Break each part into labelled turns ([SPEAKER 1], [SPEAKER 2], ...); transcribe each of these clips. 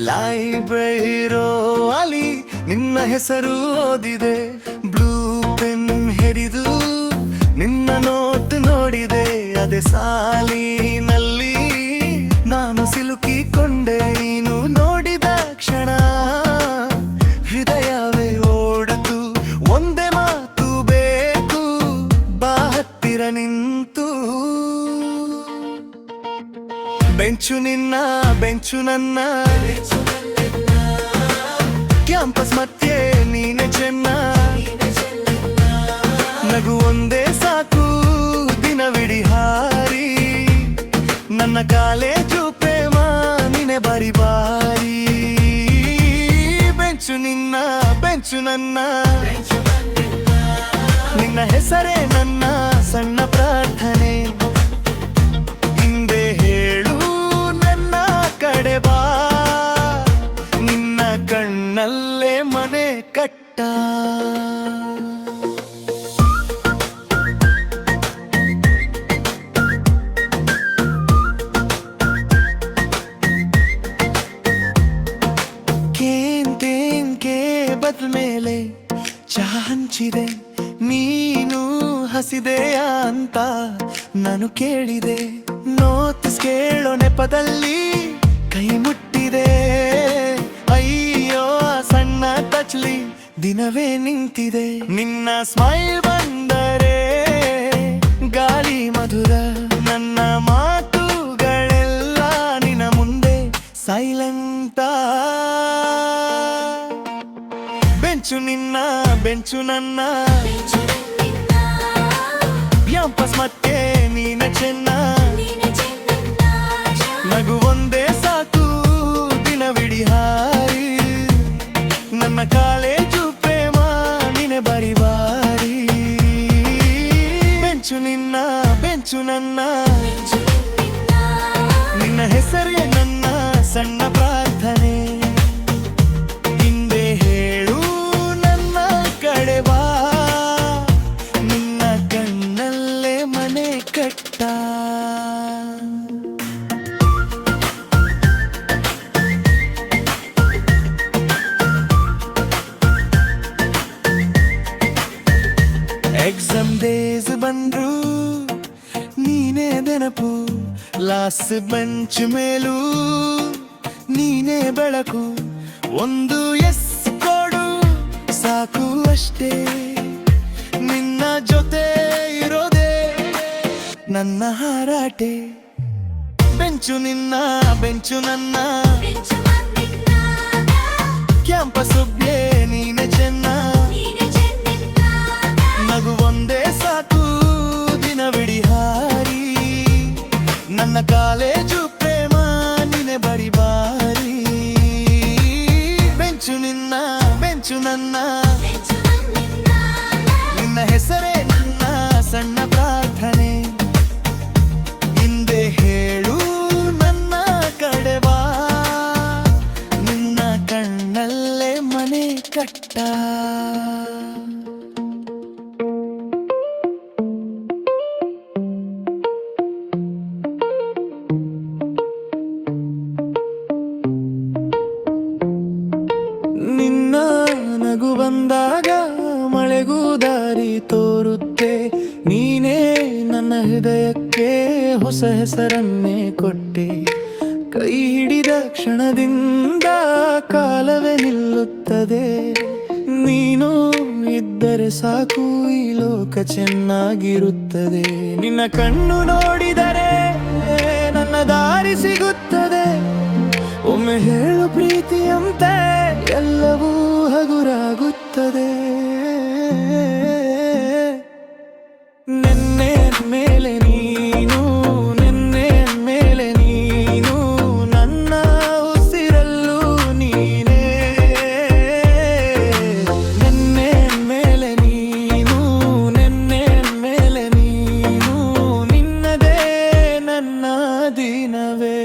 [SPEAKER 1] ಲೈಬ್ರರಿರೋ ಅಲ್ಲಿ ನಿನ್ನ ಹೆಸರು ಓದಿದೆ. ಬ್ಲೂ ಪೆನ್ ಹಿಡಿದು ನಿನ್ನ ನೋಟ್ ನೋಡಿದೆ. ಅದೇ ಸಾಲಿನಲ್ಲಿ ನಾನು ಸಿಲುಕಿಕೊಂಡೆ. ನೀನು ನೋಡಿದ ಕ್ಷಣ ಹೃದಯವೇ ಓಡಿತು. ಒಂದೇ ಮಾತು ಬೇಕು, ಬಾ ಹತ್ತಿರ ನಿಂತು. ಬೆಂಚು ನಿನ್ನ, ಬೆಂಚು ನನ್ನ, ಕ್ಯಾಂಪಸ್ ಮಧ್ಯೆ ನೀನೆ ಚೆನ್ನ. ನಗು ಒಂದೇ ಸಾಕು ದಿನವಿಡಿ ಹಾರಿ. ನನ್ನ ಕಾಲೇಜು ಪ್ರೇಮ ನೀನೆ ಬಾರಿ ಬಾರಿ. ಬೆಂಚು ನಿನ್ನ, ಬೆಂಚು ನನ್ನ, ನಿನ್ನ ಹೆಸರೇ ನನ್ನ ಸಣ್ಣ ಪ್ರಾರ್ಥನೆ. ಹಿಂದೆ ಹೇಳು ನನ್ನ ಕಡೆ ಬಾ, ನಿನ್ನ ಕಣ್ಣಲ್ಲೇ ಮನೆ ಕಟ್ಟ. ಬದಲ ಮೇಲೆ ಚಹಾ ಹಂಚಿದೆ. ನೀನು ಹಸಿದೆಯಾ ಅಂತ ನಾನು ಕೇಳಿದೆ. ನೋಟಿಸ್ ಕೇಳೋ ನೆಪದಲ್ಲಿ ಕೈ ಮುಟ್ಟಿದೆ. ಅಯ್ಯೋ ಸಣ್ಣ ಟಚ್ಲಿ ದಿನವೇ ನಿಂತಿದೆ. ನಿನ್ನ ಸ್ಮೈಲ್ ಬಂದರೆ ಗಾಳಿ ಮಧುರ. ನನ್ನ ಮಾತುಗಳೆಲ್ಲ ನಿನ್ನ ಮುಂದೆ ಸೈಲೆಂಟ. ಬೆಂಚು ನಿನ್ನ, ಬೆಂಚು ನನ್ನ, ಕ್ಯಾಂಪಸ್ ಮತ್ತೆ ನೀನೆ ಚೆನ್ನ. ನಗು ಒಂದೇ ಸಾಕು ದಿನವಿಡಿ ಹಾರಿ. ನನ್ನ ಕಾಲೇಜು ಪ್ರೇಮ ನೀನೆ ಬಾರಿ ಬಾರಿ. ಬೆಂಚು ನಿನ್ನ, ಬೆಂಚು ನನ್ನ, ನಿನ್ನ ಹೆಸರೇ ನನ್ನ ಸಣ್ಣ ಪ್ರಾರ್ಥನೆ. ಹಿಂದೆ ಹೇಳು ನನ್ನ ಕಡೆ ಬಾ, ನಿನ್ನ ಕಣ್ಣಲ್ಲೇ ಮನೆ ಕಟ್ಟ. ಎಕ್ಸಾಮ್ ಡೇಸ್ ಬಂದ್ರು ನೀನೇ ನೆನಪು. ಲಾಸ್ಟ್ ಬೆಂಚ್ ಮೇಲೂ ನೀನೇ ಬೆಳಕು. ಒಂದು ಎಸ್ ಕೊಡು ಸಾಕು ಅಷ್ಟೇ. ನಿನ್ನ ಜೊತೆ ಇರೋದೇ ನನ್ನ ಹಾರಾಟೆ. ಬೆಂಚು ನಿನ್ನ, ಬೆಂಚು ನನ್ನ, ಕ್ಯಾಂಪಸ್ ಒಬ್ಬೆ ನೀನೆ ಚೆನ್ನ. ನಗು ಒಂದೇ ಸಾಕು ದಿನವಿಡಿ ಹಾರಿ. ನನ್ನ ಕಾಲೇಜು ಪ್ರೇಮ ನೀನೆ ಬರಿ ಬಾರಿ. ಬೆಂಚು ನಿನ್ನ, ಬೆಂಚು ನನ್ನ, ನಿನ್ನ ಹೆಸರೇ ನನ್ನ ಸಣ್ಣ ಪ್ರಾರ್ಥನೆ. ಹಿಂದೆ ಹೇಳು ನನ್ನ ಕಡೆ ಬಾ, ನಿನ್ನ ಕಣ್ಣಲ್ಲೇ ಮನೆ ಕಟ್ಟ. ನಿನ್ನ ನಗು ಬಂದಾಗ ಮಳೆಗೂ ದಾರಿ ತೋರುತ್ತೆ. ನೀನೇ ನನ್ನ ಹೃದಯಕ್ಕೆ ಹೊಸ ಹೆಸರನ್ನೇ ಕೊಟ್ಟೆ. ಕೈ ಹಿಡಿದ ಕ್ಷಣದಿಂದ ಕಾಲವೇ ನಿಲ್ಲುತ್ತದೆ. ನೀನು ಇದ್ದರೆ ಸಾಕು ಈ ಲೋಕ ಚೆನ್ನಾಗಿರುತ್ತದೆ. ನಿನ್ನ ಕಣ್ಣು ನೋಡಿದರೆ ನನ್ನ ದಾರಿ ಸಿಗುತ್ತದೆ. ಒಮ್ಮೆ ಹೇಳು ಪ್ರೀತಿಯಂತೆ ಎಲ್ಲವೂ ಹಗುರಾಗುತ್ತದೆ. ನೆನ್ನೆ ಮೇಲೆ ನೀನು, ನೆನ್ನೆ ಮೇಲೆ ನೀನು, ನನ್ನ ಉಸಿರಲ್ಲೂ ನೀನೇ. ನೆನ್ನೆ ಮೇಲೆ ನೀನು, ನೆನ್ನೆ ಮೇಲೆ ನೀನು, ನಿನ್ನದೇ ನನ್ನ ದಿನವೇ.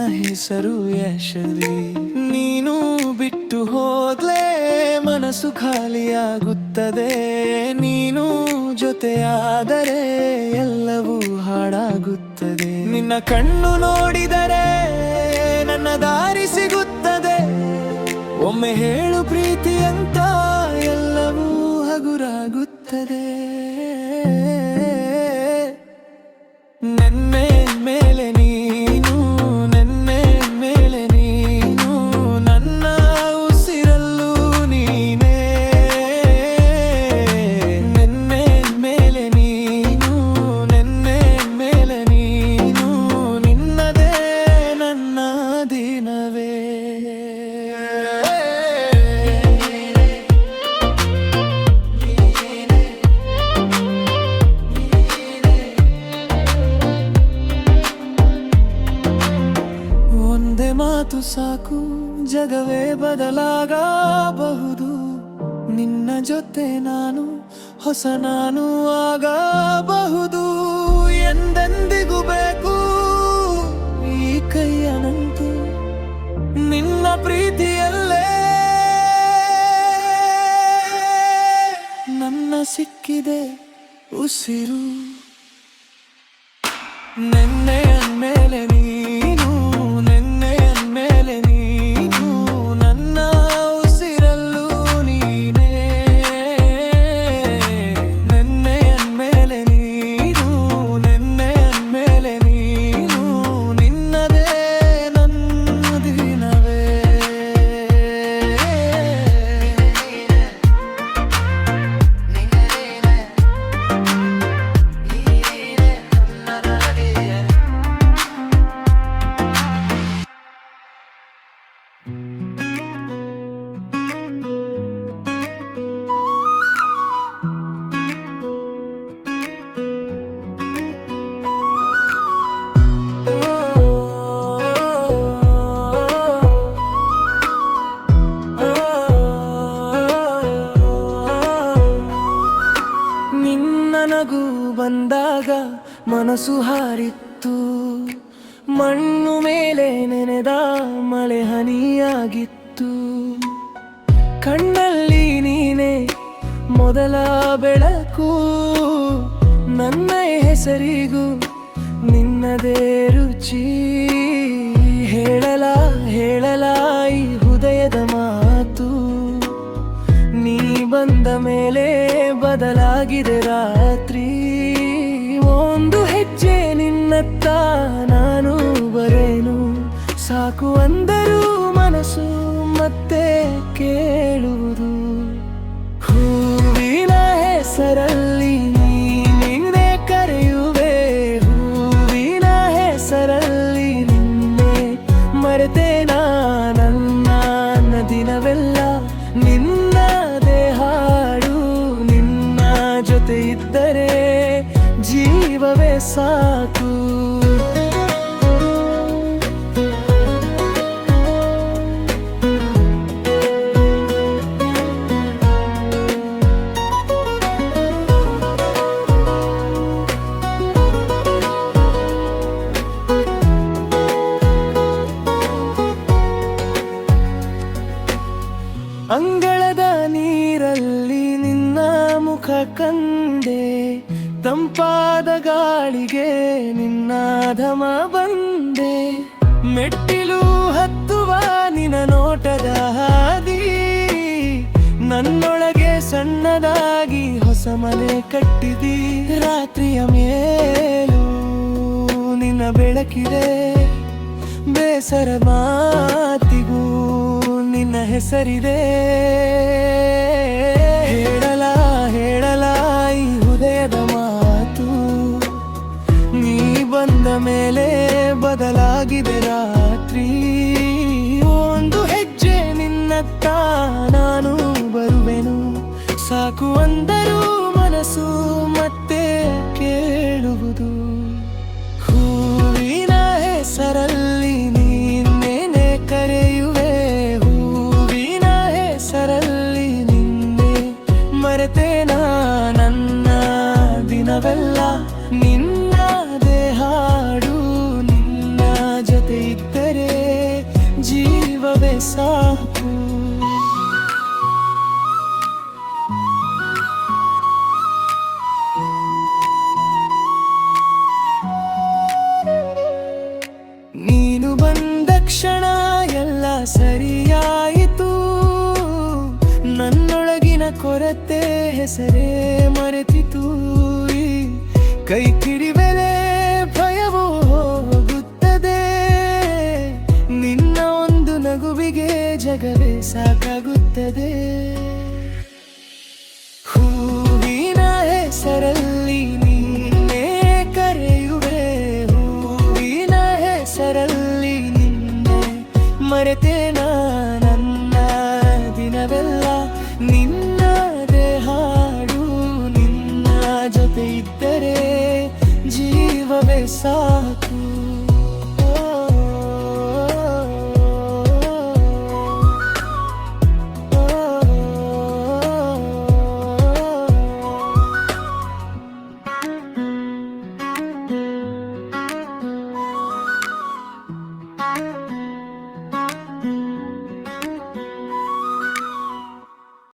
[SPEAKER 1] ಹೆಸರು ಯಶವಿ. ನೀನು ಬಿಟ್ಟು ಹೋದ್ಲೇ ಮನಸ್ಸು ಖಾಲಿಯಾಗುತ್ತದೆ. ನೀನು ಜೊತೆಯಾದರೆ ಎಲ್ಲವೂ ಹಾಳಾಗುತ್ತದೆ. ನಿನ್ನ ಕಣ್ಣು ನೋಡಿದರೆ ನನ್ನ ದಾರಿ ಸಿಗುತ್ತದೆ. ಒಮ್ಮೆ ಹೇಳು ಪ್ರೀತಿ ಅಂತ ಎಲ್ಲವೂ ಹಗುರಾಗುತ್ತದೆ. ನೆನ್ನೆ ಮೇಲೆ ನೀನು, ನೆನ್ನೆ ಮೇಲೆ ನೀನು, ನನ್ನ ಉಸಿರಲ್ಲೂ ನೀನೇ. ನೆನ್ನೆ ಮೇಲೆ ನೀನು, ನೆನ್ನೆ ಮೇಲೆ ನೀನು, ನಿನ್ನದೇ ನನ್ನ ದಿನವೇ. ಮಾತು ಸಾಕು, ಜಗವೇ ಬದಲಾಗಬಹುದು. ನಿನ್ನ ಜೊತೆ ನಾನು ಹೊಸ ನಾನು ಆಗಬಹುದು. ಎಂದೆಂದಿಗೂ ಬೇಕು ಈ ಕೈಯ ನಂಟು ನಿನ್ನ ಪ್ರೀತಿಯಲ್ಲೇ. ನನ್ನ ಸಿಕ್ಕಿದೆ ಉಸಿರು. ನೆನ್ನೆ ಮೇಲೆ ನೀನು, ನೆನ್ನೆ ಮೇಲೆ ನೀನು, ನನ್ನ ಉಸಿರಲ್ಲೂ ನೀನೇ. ನೆನ್ನೆ ಮೇಲೆ ನೀನು, ನೆನ್ನೆ ಮೇಲೆ ನೀನು, ನಿನ್ನದೇ ನನ್ನ ದಿನವೇ. ನಗು ಬಂದಾಗ ಮನಸ್ಸು ಹಾರಿತ್ತು. ಮಣ್ಣು ಮೇಲೆ ನೆನೆದ ಮಳೆ ಹನಿಯಾಗಿತ್ತು. ಕಣ್ಣಲ್ಲಿ ನೀನೆ ಮೊದಲ ಬೆಳಕು. ನನ್ನ ಹೆಸರಿಗೂ ನಿನ್ನದೇ ರುಚಿ. ಹೇಳಲ ಈ ಹೃದಯದ ಮಾತು. ನೀ ಬಂದ ಮೇಲೆ ಬದಲಾಗಿದೆ ರಾತ್ರಿ. ಒಂದು ಹೆಜ್ಜೆ ನಿನ್ನತ್ತ ನಾನು ಬರೇನು. ಸಾಕು ಅಂದರೂ ಮನಸ್ಸು ಮತ್ತೆ ಕೇಳುವುದು. ಹೂವಿನ ಹೆಸರಲ್ಲಿ ನೀನೇ ಕರೆಯುವೆ. ಹೂವಿನ ಹೆಸರಲ್ಲಿ ನಿನ್ನೆ ಮರೆತೇನಾ. ನನ್ನ ದಿನವೆಲ್ಲ ನಿನ್ನದೇ ಹಾಡು. ನಿನ್ನ ಜೊತೆ ಇದ್ದರೆ ಜೀವವೇ ಸಾಕು. ಅಂಗಳದ ನೀರಲ್ಲಿ ನಿನ್ನ ಮುಖ ಕಂಡೆ. ತಂಪಾದ ಗಾಳಿಗೆ ನಿನ್ನ ಧಮ ಬಂದೆ. ಮೆಟ್ಟಿಲು ಹತ್ತುವ ನಿನ್ನ ನೋಟದ ಹಾದಿ. ನನ್ನೊಳಗೆ ಸಣ್ಣದಾಗಿ ಹೊಸ ಮನೆ ಕಟ್ಟಿದಿ. ರಾತ್ರಿಯ ಮೇಲೂ ನಿನ್ನ ಬೆಳಕಿದೆ. ಬೇಸರ ಮಾತಿಗೂ ನಿನ್ನ ಹೆಸರಿದೆ. ಹೇಳಲ ಈ ಹೃದಯದ ಮಾತು. ನೀ ಬಂದ ಮೇಲೆ ಬದಲಾಗಿದೆ ರಾತ್ರಿ. ಒಂದು ಹೆಜ್ಜೆ ನಿನ್ನತ್ತ ನಾನು ಬರುವೆನು. ಸಾಕು ಅಂದರೂ ಮನಸ್ಸು ಮತ್ತೆ ಕೇಳುವುದು. ಹೂವಿನ ಹೆಸರಲ್ಲಿ ನೀನೇ ಕರೆಯುವೆ. ಹೂವಿನ ಹೆಸರಲ್ಲಿ ನಿನ್ನೆ ಮರೆತೇನಾ. ನನ್ನ ದಿನವೆಲ್ಲ ನಿನ್ನದೇ ಹಾಡು. ನಿನ್ನ ಜೊತೆ ಇದ್ದರೆ ಸಾಕು. ನೀನು ಬಂದ ಕ್ಷಣ ಎಲ್ಲ ಸರಿಯಾಯಿತು, ನನ್ನೊಳಗಿನ ಕೊರತೆ ಹೆಸರೇ ಮರೆತಿತು. ಈ ಕೈ ಕಿಡಿವೆಲೆ ಭಯವು ಹೋಗುತ್ತದೆ, ನಿನ್ನ ಒಂದು ನಗುವಿಗೆ ಜಗವೇ ಸಾಕಾಗುತ್ತದೆ. ಹೂವಿನ ಹೆಸರಲ್ಲಿ ನಿನ್ನೆ ಕರೆಯುವೆ, ಹೂವಿನ ಹೆಸರಲ್ಲಿ ನಿನ್ನೆ ಮರೆತೇನ. ನನ್ನ ದಿನವೆಲ್ಲ ನಿನ್ನದೇ ಹಾಡು, ನಿನ್ನ ಜೊತೆ ಇದ್ದರೆ ಜೀವವೇ ಸಾಕು.